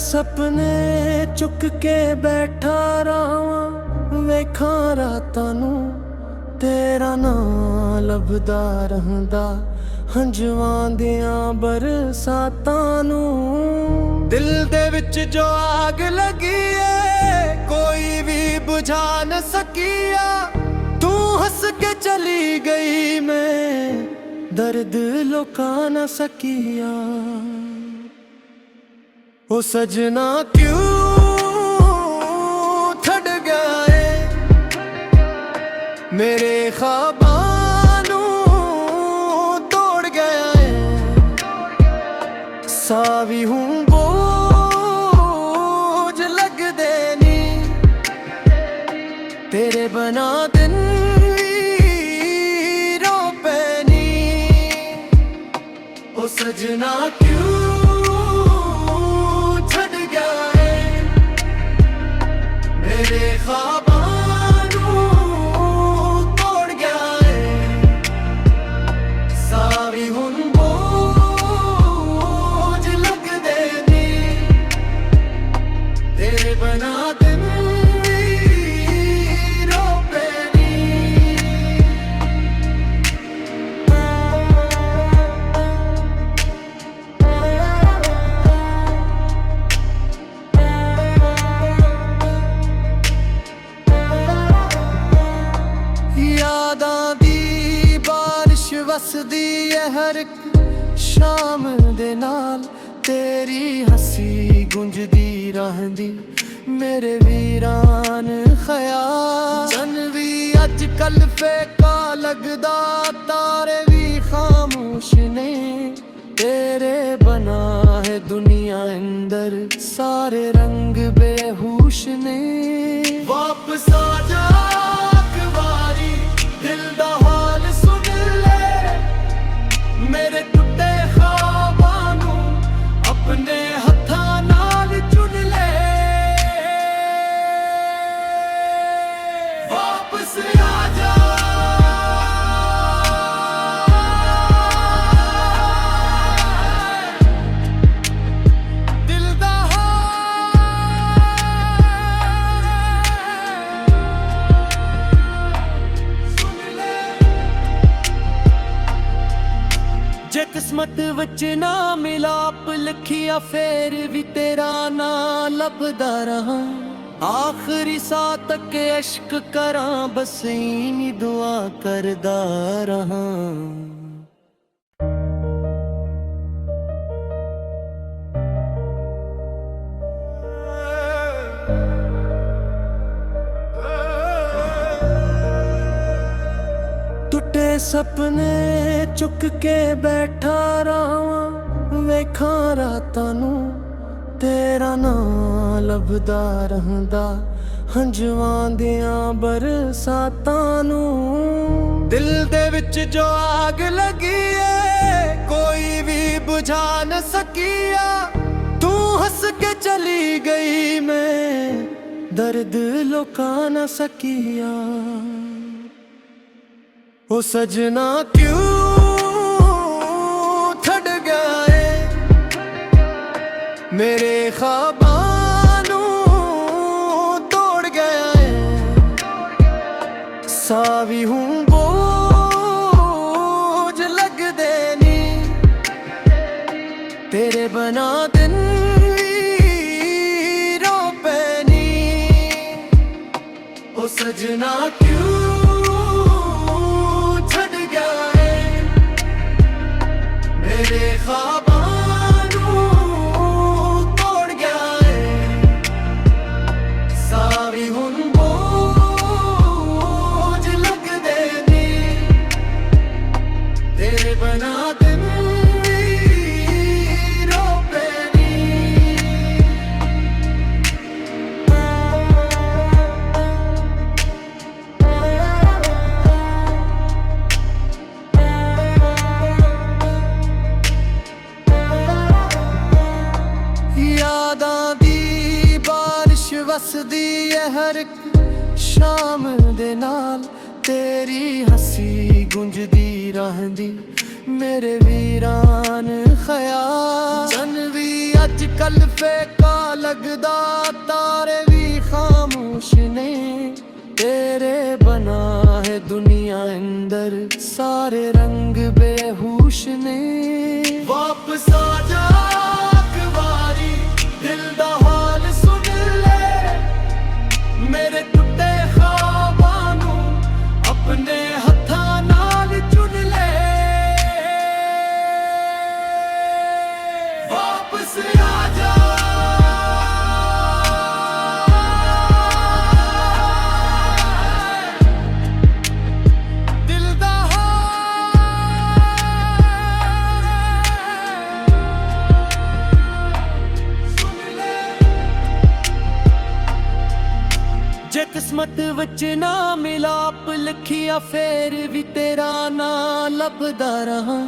सपने चुक के बैठा रहा वेखा रातां नूं तेरा नां लभदा रहंदा हंझुआं दियां बरसातां नूं। दिल दे विच जो आग लगी है कोई भी बुझा न सकिया। तू हंस के चली गई मैं दर्द लुका न सकिया। ओ सजना क्यों छड़ गया है मेरे ख्वाबां नूं तोड़ गया है। सावी हूँ बोझ लगदे नी तेरे बना दिन रो पैनी। ओ सजना क्यों मेरे ख्वाबां नूं तोड़ गया है। सारी हुन बोझ लगदे नी तेरे बना दिन रो पैनी। यादां दी बारिश वसदी है हर एक शाम दे नाल तेरी हंसी गुंजदी रहंदी मेरे वीरान ख्याल। चन भी अजकल फेका लगदा तारे भी खामोश ने तेरे बना है दुनिया अंदर सारे रंग बेहोश ने। वापस आ जा दिल दा हाल सुन ले मेरे टुटे ख्वाबां नूं अपने हत्थां नाल चुन ले। वापस आ जा दिल दा जे किस्मत विच ना मिलाप लिखिया फेर भी तेरा ना लभदा रहा। आखिरी साह तक इश्क करा बस इनी दुआ करदा रहा। टूटे सपने चुक के बैठा रहा वेखा रातां नूं तेरा नां लभदा रहंदा हंझुआं दियां बरसातां नूं। दिल दे विच जो आग लगी है कोई भी बुझा न सकिया। तू हंस के चली गई मैं दर्द लुका न सकिया। ओ सजना क्यों छड़ गया है मेरे ख्वाबां नूं तोड़ गया है। सावी हूँ बोझ लगदे नी तेरे बना दिन रो पैनी। ओ सजना क्यों मेरे ख्वाबां नूं तोड़ गया है। सारी हुन बोझ लगदे नी तेरे बना दिन रो पैनी। यादां दी बारिश वसदी है हर एक शाम दे नाल तेरी हंसी गुंजदी रहंदी मेरे वीरान ख्याल। चन भी अजकल फेका लगदा तारे भी खामोश ने, तेरे बना है दुनिया अंदर सारे रंग बेहोश ने। वापस आ जा एक बारी, दिल दा हाल सुन ले, मेरे टुटे ख्वाबां नू अपने हत्थां नाल चुन ले। वापस आ जा जे किस्मत विच ना मिलाप लिखिया फेर भी तेरा ना लभदा रहा।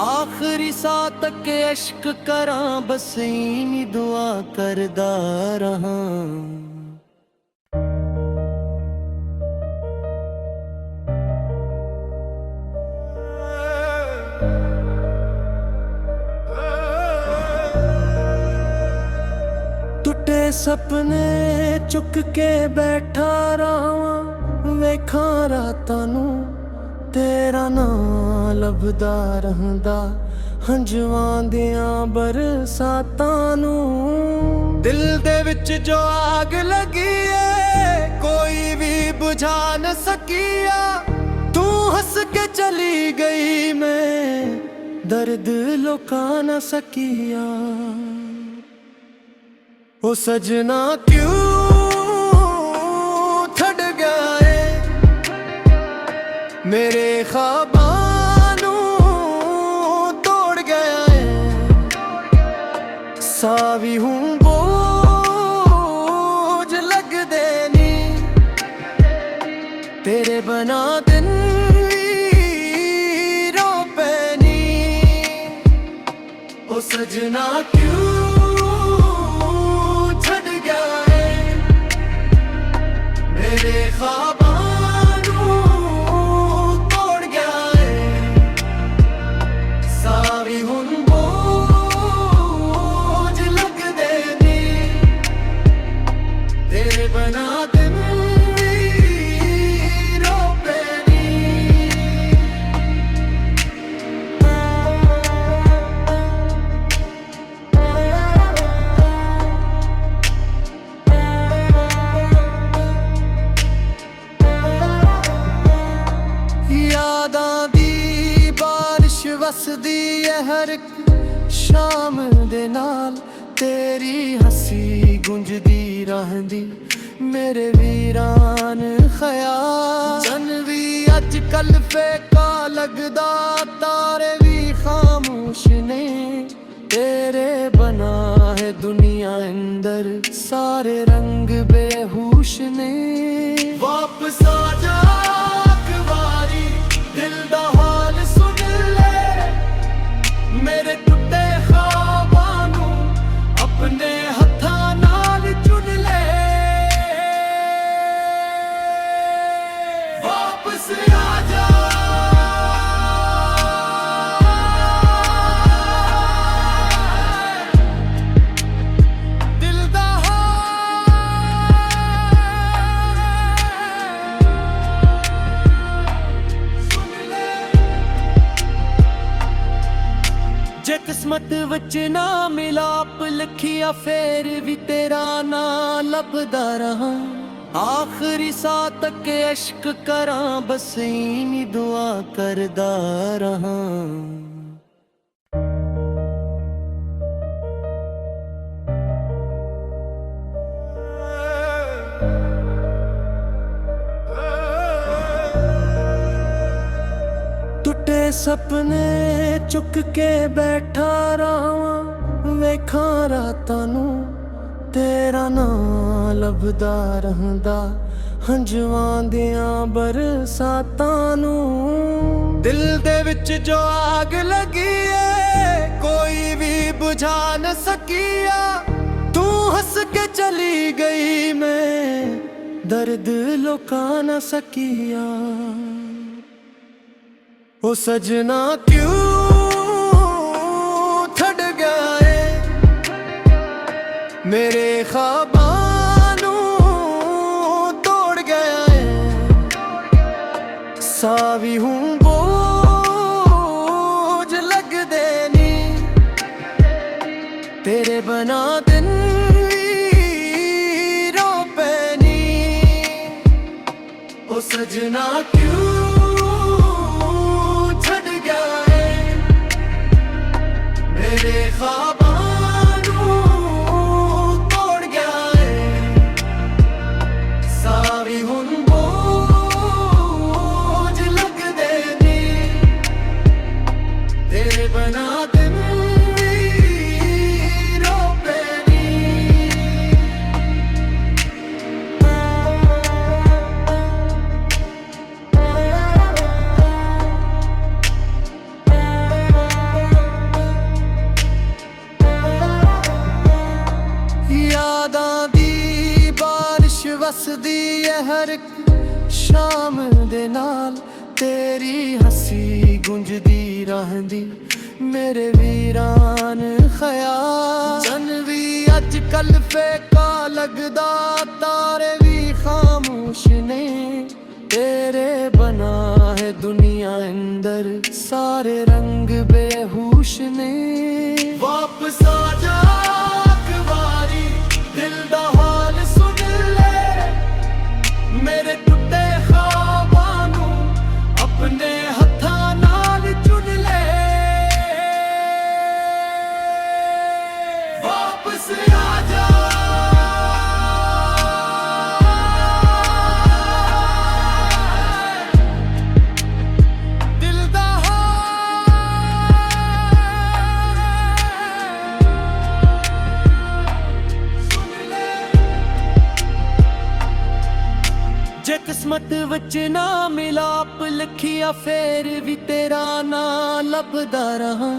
आखिरी साह तक इश्क करा बस इन्हीं दुआ करदा रहा। टुटे सपने चुक के बैठा रहा, वेखां रातां नू तेरा ना लभदा रहंदा, हंझुआं दियां बरसातां नू। दिल दे विच जो आग लगी है कोई भी बुझा न सकिया, तू हंस के चली गई मैं दर्द लुका न सकिया। ओ सजना क्यों छड़ गया है मेरे ख्वाबां नू तोड़ गया है, सावी हूँ बोझ लगदे नी, तेरे बना दिन भी रो पैनी। ओ सजना क्यों मेरे ख्वाबां नू तोड़ गया है, सारी हुन बोझ लगदे नी, तेरे बना दिन भी रो पैनी। यादां दी बारिश वसदी है हर एक शाम दे नाल, तेरी हंसी गुंजदी रहंदी मेरे वीरान ख्याल। चन भी अज कल फेका लगदा तारे भी खामोश ने, तेरे बना है दुनिया अंदर सारे रंग बेहोश ने। वापस आ जा एक बारी, दिल दा हाल सुन ले, मेरे टुटे ख्वाबां नू अपने हत्थां नाल चुन ले। वापस आ जा दिल दा जे किस्मत विच ना मिलाप लिखिया फेर भी तेरा ना लभदा रहा। आखिरी साह तक इश्क करा बस इन्हीं दुआ करदा रहा। टुटे सपने चुक के बैठा रहा, वेखां रातां नू तेरा ना लभदा रहंदा, हंझुआं दियां बरसातां नू। दिल दे विच जो आग लगी है कोई भी बुझा न सकिया, तू हंस के चली गई मैं दर्द लुका न सकिया। ओ सजना क्यों छड़ गया है मेरे ख्वाबां नू तोड़ गया है, सावी हूँ बोझ लग देनी, तेरे बना दिन रो पैनी। ओ सजना क्यों छड़ गया है, मेरे ख्वाबां नू तोड़ गया है, सारी हुन बोझ लग देनी, तेरे बना दिन रो पैनी। यादां दी बारिश वसदी है हर एक शाम दे नाल, तेरी हसी गुंजदी रहंदी मेरे वीरान ख्याल। चन भी अज कल फेका लगदा, तारे भी खामोश ने, तेरे बना है दुनिया अंदर सारे रंग बेहोश ने। वापस आ जा वारी, दिल दा हाल सुन ले, मेरे टुटे ख्वाबां नू अपने हत्थां नाल चुन ले। वापस आ जा दिल दा जे किस्मत विच ना मिलाप लिखिया, फेर भी तेरा ना लभदा रहा।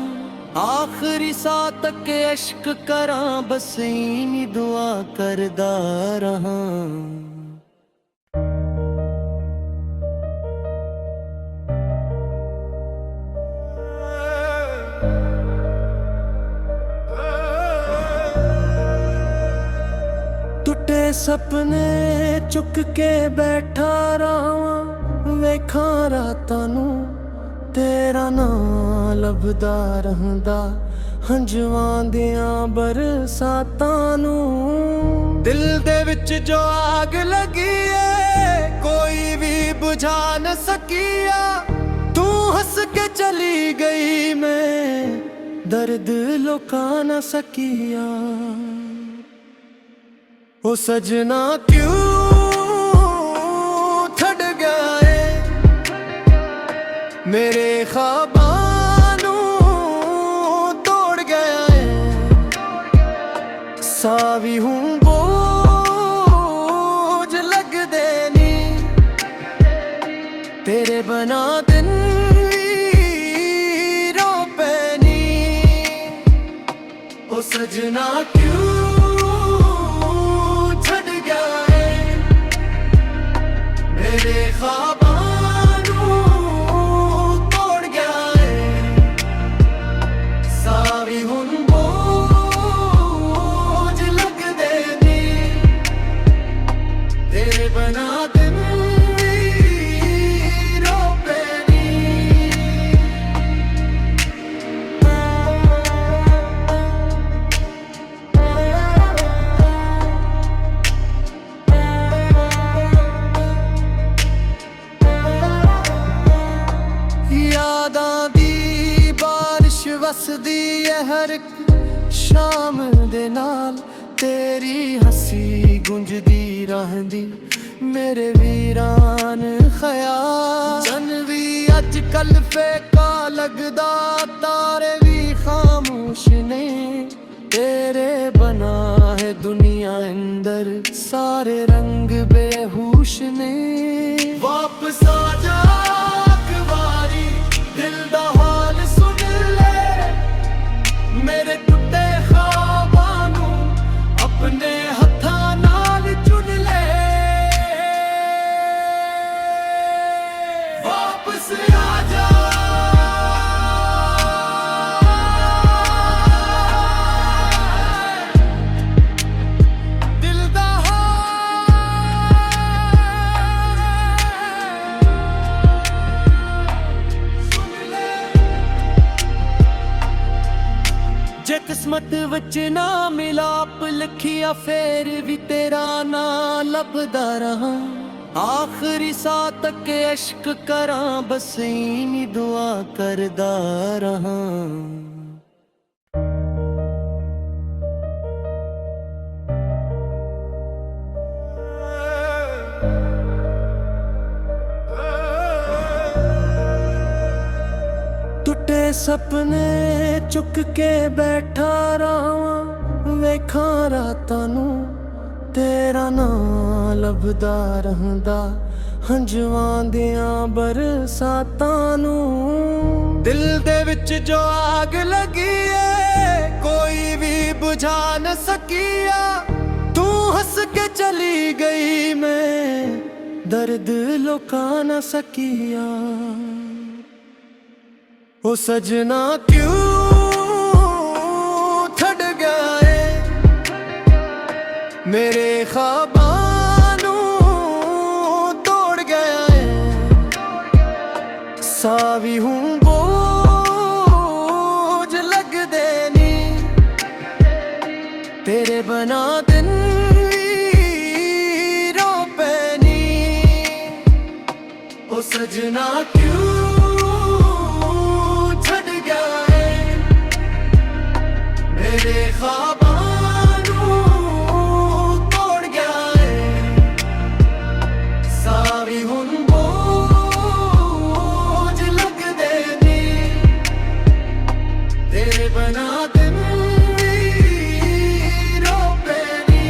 आखिरी साह तक इश्क करा, बस इनी दुआ करदा रहा। टुटे सपने चुक के बैठा रहा, वेखां रातां नू तेरा नां लभदा रहंदा, हंझुआं दियां बरसातां नू। दिल दे विच जो आग लगी है, कोई भी बुझा न सकिया, तू हंस के चली गई, मैं दर्द लुका न सकिया। ओ सजना क्यों छड़ गया है, मेरे ख्वाबां नू तोड़ गया है, सावी हूँ बोझ लग देनी, तेरे बना दिन रो पैनी। ओ सजना क्यों मेरे ख्वाबां नू तोड़ गया है, सारी हुन बोझ लग देनी, तेरे बना दिन रो पैनी। यादां दी बारिश वसदी है हर एक शाम दे नाल, तेरी हसी गुंजदी रहंदी मेरे वीरान ख्याल। चन भी अज कल फेका लगदा, तारे भी खामोश ने, तेरे बना है दुनिया अंदर सारे रंग बेहोश ने। वापस आ जा वारी, दिल दा हाल सुन ले, मेरे टुटे ख्वाबां नू अपने हत्थां नाल चुन ले। वापस आ जा ਕਿਸਮਤ ਵਿੱਚ ਨਾ ਮਿਲਾਪ ਲਿਖਿਆ ਫੇਰ ਵੀ ਤੇਰਾ ਨਾਂ ਲੱਭਦਾ ਰਹਾ ਆਖਰੀ ਸਾਹ ਤੱਕ ਇਸ਼ਕ ਕਰਾਂ ਬਸ ਇੰਨੀ ਦੁਆ ਕਰਦਾ ਰਹਾ ਟੁੱਟੇ ਸੁਪਨੇ ਚੁੱਕ ਕੇ ਬੈਠਾ ਰਹਾਂ ਵੇਖਾਂ ਰਾਤਾਂ ਨੂੰ ਤੇਰਾ ਨਾਂ ਲੱਭਦਾ ਰਹਿੰਦਾ ਹੰਝੂਆਂ ਦੀਆਂ ਬਰਸਾਤਾਂ ਨੂੰ ਦਿਲ ਦੇ ਵਿੱਚ ਜੋ ਆਗ ਲੱਗੀ ਏ ਕੋਈ ਵੀ ਬੁਝਾ ਨਾ ਸਕਿਆ ਤੂੰ ਹੱਸ ਕੇ ਚਲੀ ਗਈ ਮੈਂ ਦਰਦ ਲੁਕਾ ਨਾ ਸਕਿਆ ओ सजना क्यों छड़ गया है मेरे ख्वाबां नू तोड़ गया है सावी हूँ बोझ लग देनी तेरे बना दिन रो पैनी ओ सजना क्यों मेरे ख्वाबां नू तोड़ गया है सारी हुन बोझ लग देनी तेरे बना दिन रो पैनी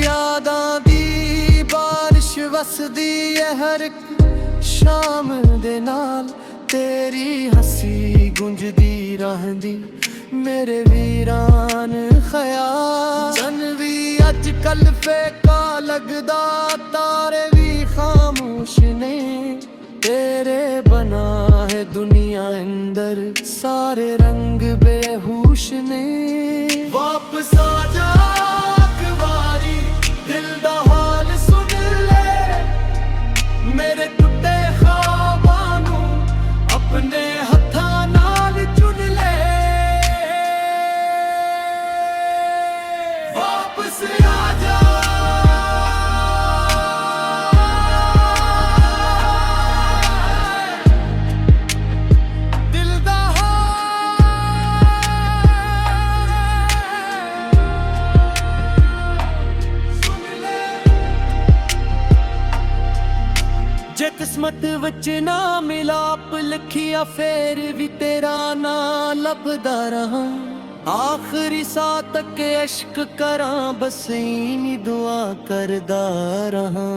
यादां दी बारिश वसदी है हर शाम दे नाल तेरी हसी गुंजदी रहंदी मेरे वीरान ख्याल चन भी अज कल फेका लगदा तारे भी खामोश ने तेरे बना है दुनिया अंदर सारे रंग बेहोश ने वापस आ जा दिल दा हाल सुन ले मेरे टुटे ख्वाबां नू अपने हत्थां नाल चुन ले वापस आ जा दिल दा जे किस्मत विच ना मिलाप लिखिया फेर भी तेरा ਨਾਂ ਲੱਭਦਾ रहा आखरी साह तक इश्क करा बस इंनी दुआ करदा रहा।